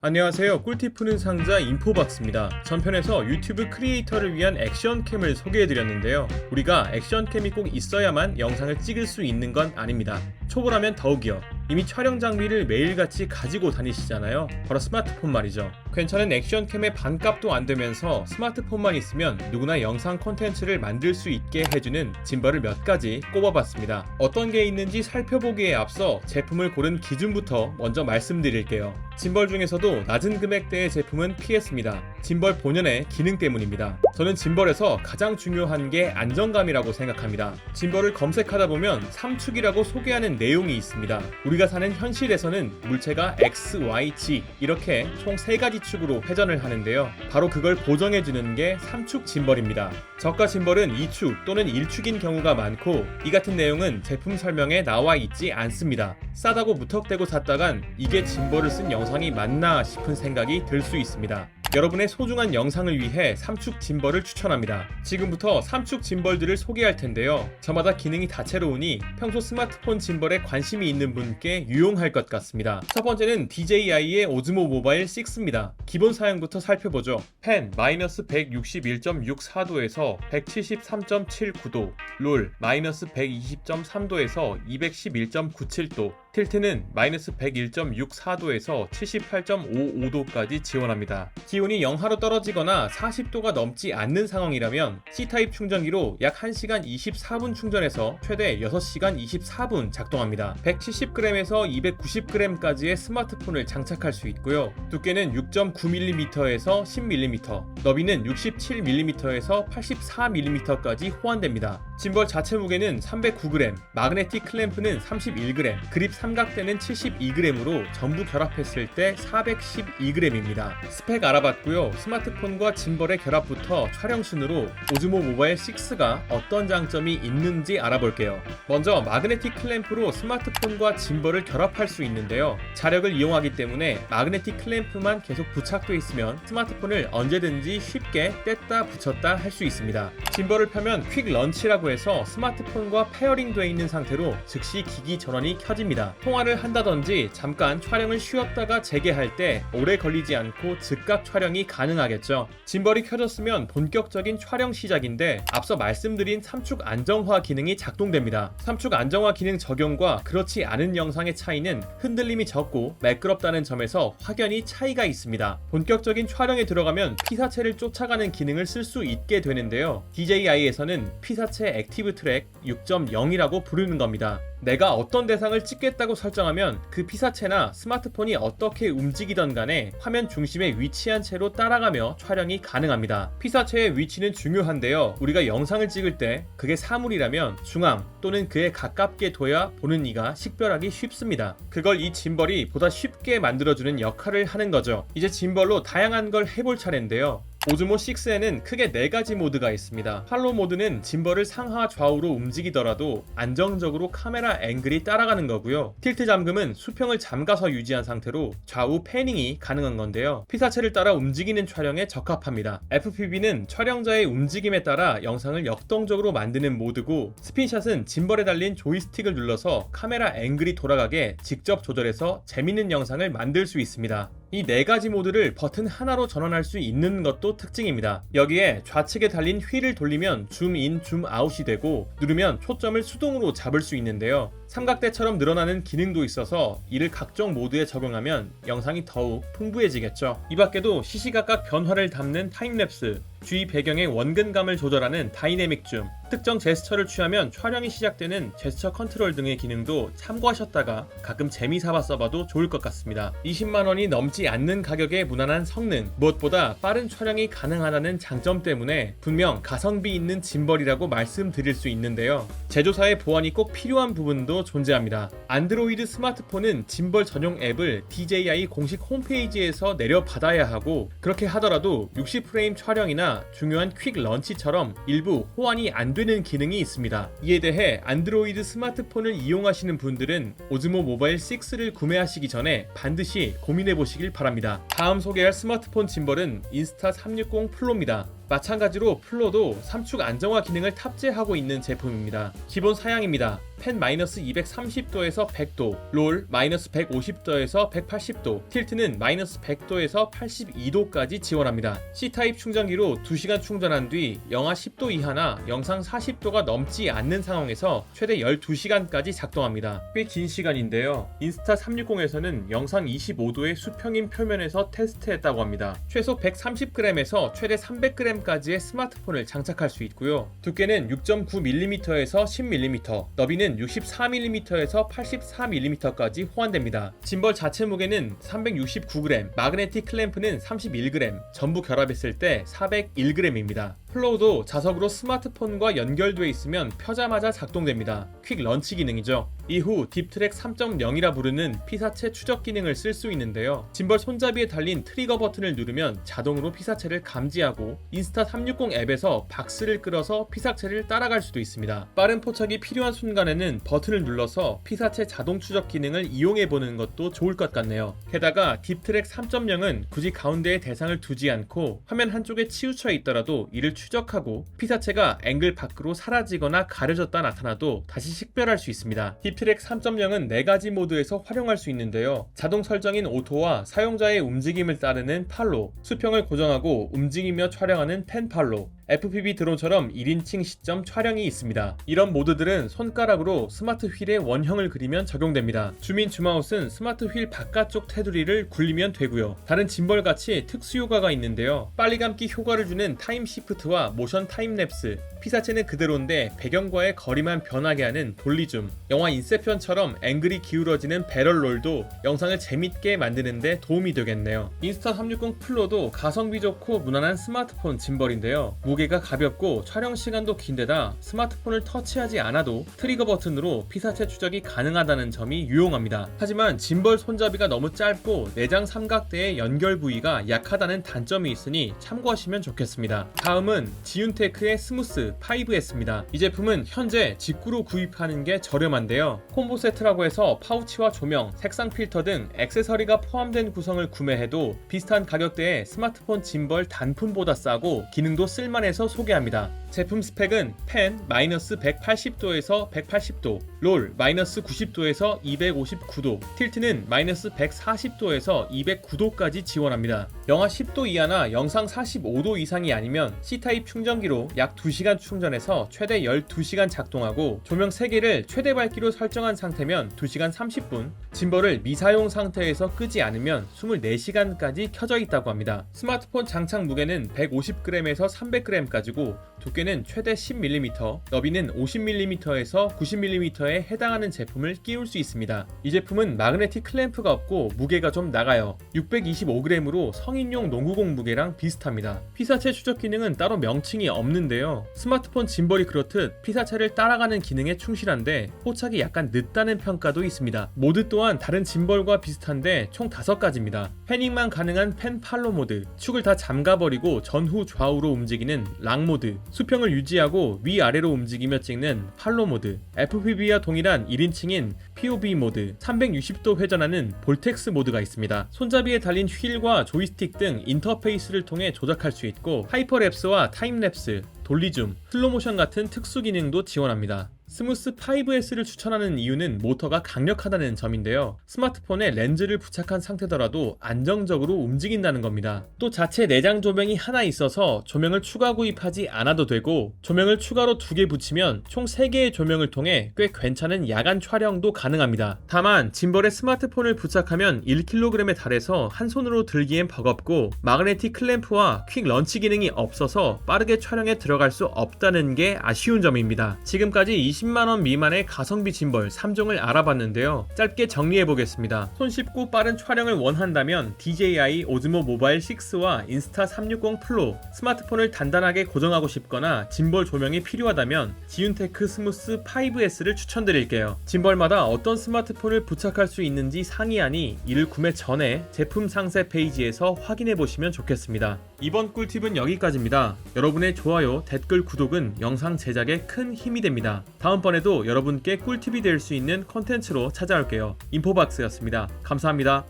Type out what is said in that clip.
안녕하세요. 꿀팁 푸는 상자 인포박스입니다. 전편에서 유튜브 크리에이터를 위한 액션캠을 소개해드렸는데요. 우리가 액션캠이 꼭 있어야만 영상을 찍을 수 있는 건 아닙니다. 초보라면 더욱이요. 이미 촬영 장비를 매일같이 가지고 다니시잖아요. 바로 스마트폰 말이죠. 괜찮은 액션캠의 반값도 안 되면서 스마트폰만 있으면 누구나 영상 콘텐츠를 만들 수 있게 해주는 짐벌을 몇 가지 꼽아봤습니다. 어떤 게 있는지 살펴보기에 앞서 제품을 고른 기준부터 먼저 말씀드릴게요. 짐벌 중에서도 낮은 금액대의 제품은 피했습니다. 짐벌 본연의 기능 때문입니다. 저는 짐벌에서 가장 중요한 게 안정감이라고 생각합니다. 짐벌을 검색하다 보면 3축이라고 소개하는 내용이 있습니다. 우리가 사는 현실에서는 물체가 X, Y, Z 이렇게 총 3가지 축으로 회전을 하는데요. 바로 그걸 보정해주는 게 3축 짐벌입니다. 저가 짐벌은 2축 또는 1축인 경우가 많고 이 같은 내용은 제품 설명에 나와 있지 않습니다. 싸다고 무턱대고 샀다간 이게 짐벌을 쓴 영상이 맞나 싶은 생각이 들 수 있습니다. 여러분의 소중한 영상을 위해 3축 짐벌을 추천합니다. 지금부터 3축 짐벌들을 소개할 텐데요. 저마다 기능이 다채로우니 평소 스마트폰 짐벌에 관심이 있는 분께 유용할 것 같습니다. 첫 번째는 DJI의 오즈모 모바일 6입니다. 기본 사양부터 살펴보죠. 펜 마이너스 161.64도에서 173.79도, 롤 마이너스 120.3도에서 211.97도, 틸트는 마이너스 101.64도에서 78.55도까지 지원합니다. 기온이 영하로 떨어지거나 40도가 넘지 않는 상황이라면 C타입 충전기로 약 1시간 24분 충전해서 최대 6시간 24분 작동합니다. 170g에서 290g까지의 스마트폰을 장착할 수 있고요. 두께는 6.9mm에서 10mm, 너비는 67mm에서 84mm까지 호환됩니다. 짐벌 자체 무게는 309g, 마그네틱 클램프는 31g, 그립 삼각대는 72g으로 전부 결합했을 때 412g입니다. 스펙 알아봤고요. 스마트폰과 짐벌의 결합부터 촬영 순으로 오즈모 모바일 6가 어떤 장점이 있는지 알아볼게요. 먼저 마그네틱 클램프로 스마트폰과 짐벌을 결합할 수 있는데요. 자력을 이용하기 때문에 마그네틱 클램프만 계속 부착돼 있으면 스마트폰을 언제든지 쉽게 뗐다 붙였다 할 수 있습니다. 짐벌을 펴면 퀵 런치라고 해서 스마트폰과 페어링 돼 있는 상태로 즉시 기기 전원이 켜집니다. 통화를 한다든지 잠깐 촬영을 쉬었다가 재개할 때 오래 걸리지 않고 즉각 촬영이 가능하겠죠. 짐벌이 켜졌으면 본격적인 촬영 시작인데 앞서 말씀드린 3축 안정화 기능이 작동됩니다. 3축 안정화 기능 적용과 그렇지 않은 영상의 차이는 흔들림이 적고 매끄럽다는 점에서 확연히 차이가 있습니다. 본격적인 촬영에 들어가면 피사체를 쫓아가는 기능을 쓸 수 있게 되는데요. DJI에서는 피사체 액티브 트랙 6.0이라고 부르는 겁니다. 내가 어떤 대상을 찍겠다고 설정하면 그 피사체나 스마트폰이 어떻게 움직이던 간에 화면 중심에 위치한 채로 따라가며 촬영이 가능합니다. 피사체의 위치는 중요한데요. 우리가 영상을 찍을 때 그게 사물이라면 중앙 또는 그에 가깝게 둬야 보는 이가 식별하기 쉽습니다. 그걸 이 짐벌이 보다 쉽게 만들어주는 역할을 하는 거죠. 이제 짐벌로 다양한 걸 해볼 차례인데요. 오즈모 6에는 크게 4가지 모드가 있습니다. 팔로우 모드는 짐벌을 상하 좌우로 움직이더라도 안정적으로 카메라 앵글이 따라가는 거고요. 틸트 잠금은 수평을 잠가서 유지한 상태로 좌우 패닝이 가능한 건데요. 피사체를 따라 움직이는 촬영에 적합합니다. FPV는 촬영자의 움직임에 따라 영상을 역동적으로 만드는 모드고, 스핀샷은 짐벌에 달린 조이스틱을 눌러서 카메라 앵글이 돌아가게 직접 조절해서 재밌는 영상을 만들 수 있습니다. 이 4가지 모드를 버튼 하나로 전환할 수 있는 것도 특징입니다. 여기에 좌측에 달린 휠을 돌리면 줌인, 줌아웃이 되고 누르면 초점을 수동으로 잡을 수 있는데요. 삼각대처럼 늘어나는 기능도 있어서 이를 각종 모드에 적용하면 영상이 더욱 풍부해지겠죠. 이 밖에도 시시각각 변화를 담는 타임랩스, 주위 배경의 원근감을 조절하는 다이내믹 줌, 특정 제스처를 취하면 촬영이 시작되는 제스처 컨트롤 등의 기능도 참고하셨다가 가끔 재미삼아 써봐도 좋을 것 같습니다. 20만원이 넘지 않는 가격의 무난한 성능, 무엇보다 빠른 촬영이 가능하다는 장점 때문에 분명 가성비 있는 짐벌이라고 말씀드릴 수 있는데요. 제조사의 보완이 꼭 필요한 부분도 존재합니다. 안드로이드 스마트폰은 짐벌 전용 앱을 DJI 공식 홈페이지에서 내려받아야 하고, 그렇게 하더라도 60프레임 촬영이나 중요한 퀵 런치처럼 일부 호환이 안 되는 기능이 있습니다. 이에 대해 안드로이드 스마트폰을 이용하시는 분들은 오즈모 모바일 6를 구매하시기 전에 반드시 고민해 보시길 바랍니다. 다음 소개할 스마트폰 짐벌은 인스타360 플로입니다. 마찬가지로 플로도 3축 안정화 기능을 탑재하고 있는 제품입니다. 기본 사양입니다. 펜 마이너스 230도에서 100도, 롤 마이너스 150도에서 180도, 틸트는 마이너스 100도에서 82도까지 지원합니다. C타입 충전기로 2시간 충전한 뒤 영하 10도 이하나 영상 40도가 넘지 않는 상황에서 최대 12시간까지 작동합니다. 꽤 긴 시간인데요. 인스타 360에서는 영상 25도의 수평인 표면에서 테스트했다고 합니다. 최소 130g에서 최대 300g까지의 스마트폰을 장착할 수 있고요. 두께는 6.9mm에서 10mm, 너비는 64mm에서 84mm까지 호환됩니다. 짐벌 자체 무게는 369g, 마그네틱 클램프는 31g, 전부 결합했을 때 401g입니다. 플로우도 자석으로 스마트폰과 연결되어 있으면 펴자마자 작동됩니다. 퀵 런치 기능이죠. 이후 딥트랙 3.0이라 부르는 피사체 추적 기능을 쓸 수 있는데요. 짐벌 손잡이에 달린 트리거 버튼을 누르면 자동으로 피사체를 감지하고 인스타 360 앱에서 박스를 끌어서 피사체를 따라갈 수도 있습니다. 빠른 포착이 필요한 순간에는 버튼을 눌러서 피사체 자동 추적 기능을 이용해보는 것도 좋을 것 같네요. 게다가 딥트랙 3.0은 굳이 가운데에 대상을 두지 않고 화면 한쪽에 치우쳐 있더라도 이를 추적하고 피사체가 앵글 밖으로 사라지거나 가려졌다 나타나도 다시 식별할 수 있습니다. 딥트랙 3.0은 4가지 모드에서 활용할 수 있는데요. 자동 설정인 오토와 사용자의 움직임을 따르는 팔로, 수평을 고정하고 움직이며 촬영하는 펜 팔로, FPV 드론처럼 1인칭 시점 촬영이 있습니다. 이런 모드들은 손가락으로 스마트 휠에 원형을 그리면 적용됩니다. 줌인 줌아웃은 스마트 휠 바깥쪽 테두리를 굴리면 되고요. 다른 짐벌같이 특수 효과가 있는데요. 빨리 감기 효과를 주는 타임 시프트와 모션 타임랩스, 피사체는 그대로인데 배경과의 거리만 변하게 하는 돌리줌, 영화 인셉션처럼 앵글이 기울어지는 배럴롤도 영상을 재밌게 만드는 데 도움이 되겠네요. 인스타 360 플로도 가성비 좋고 무난한 스마트폰 짐벌인데요. 무게가 가볍고 촬영 시간도 긴데다 스마트폰을 터치하지 않아도 트리거 버튼으로 피사체 추적이 가능하다는 점이 유용합니다. 하지만 짐벌 손잡이가 너무 짧고 내장 삼각대의 연결 부위가 약하다는 단점이 있으니 참고하시면 좋겠습니다. 다음은 지윤테크의 스무스 5S입니다. 이 제품은 현재 직구로 구입하는 게 저렴한데요. 콤보 세트라고 해서 파우치와 조명, 색상 필터 등 액세서리가 포함된 구성을 구매해도 비슷한 가격대에 스마트폰 짐벌 단품보다 싸고 기능도 쓸만해서 소개합니다. 제품 스펙은 펜 마이너스 180도에서 180도, 롤 마이너스 90도에서 259도, 틸트는 마이너스 140도에서 209도까지 지원합니다. 영하 10도 이하나 영상 45도 이상이 아니면 C타입 충전기로 약 2시간 충전해서 최대 12시간 작동하고 조명 3개를 최대 밝기로 설정한 상태면 2시간 30분, 짐벌을 미사용 상태에서 끄지 않으면 24시간까지 켜져 있다고 합니다. 스마트폰 장착 무게는 150g에서 300g까지고 두께는 최대 10mm, 너비는 50mm에서 90mm에 해당하는 제품을 끼울 수 있습니다. 이 제품은 마그네틱 클램프가 없고 무게가 좀 나가요. 625g으로 성인용 농구공 무게랑 비슷합니다. 피사체 추적 기능은 따로 명칭이 없는데요. 스마트폰 짐벌이 그렇듯 피사체를 따라가는 기능에 충실한데 포착이 약간 늦다는 평가도 있습니다. 모드 또한 다른 짐벌과 비슷한데 총 5가지입니다. 패닝만 가능한 펜 팔로 모드, 축을 다 잠가버리고 전후 좌우로 움직이는 락 모드, 수평을 유지하고 위아래로 움직이며 찍는 팔로 모드, FPV와 동일한 1인칭인 POV 모드, 360도 회전하는 볼텍스 모드가 있습니다. 손잡이에 달린 휠과 조이스틱 등 인터페이스를 통해 조작할 수 있고 하이퍼랩스와 타임랩스, 돌리줌, 슬로모션 같은 특수 기능도 지원합니다. 스무스 5S를 추천하는 이유는 모터가 강력하다는 점인데요. 스마트폰에 렌즈를 부착한 상태더라도 안정적으로 움직인다는 겁니다. 또 자체 내장 조명이 하나 있어서 조명을 추가 구입하지 않아도 되고 조명을 추가로 2개 붙이면 총 3개의 조명을 통해 꽤 괜찮은 야간 촬영도 가능합니다. 다만 짐벌에 스마트폰을 부착하면 1kg에 달해서 한 손으로 들기엔 버겁고 마그네틱 클램프와 퀵 런치 기능이 없어서 빠르게 촬영에 들어갈 수 없다는 게 아쉬운 점입니다. 지금까지 20만원 미만의 가성비 짐벌 3종을 알아봤는데요. 짧게 정리해보겠습니다. 손쉽고 빠른 촬영을 원한다면 DJI 오즈모 모바일 6와 인스타 360 플로, 스마트폰을 단단하게 고정하고 싶거나 짐벌 조명이 필요하다면 지윤테크 스무스 5S를 추천드릴게요. 짐벌마다 어떤 스마트폰을 부착할 수 있는지 상이하니 이를 구매 전에 제품 상세 페이지에서 확인해보시면 좋겠습니다. 이번 꿀팁은 여기까지입니다. 여러분의 좋아요, 댓글, 구독은 영상 제작에 큰 힘이 됩니다. 다음번에도 여러분께 꿀팁이 될 수 있는 콘텐츠로 찾아올게요. 인포박스였습니다. 감사합니다.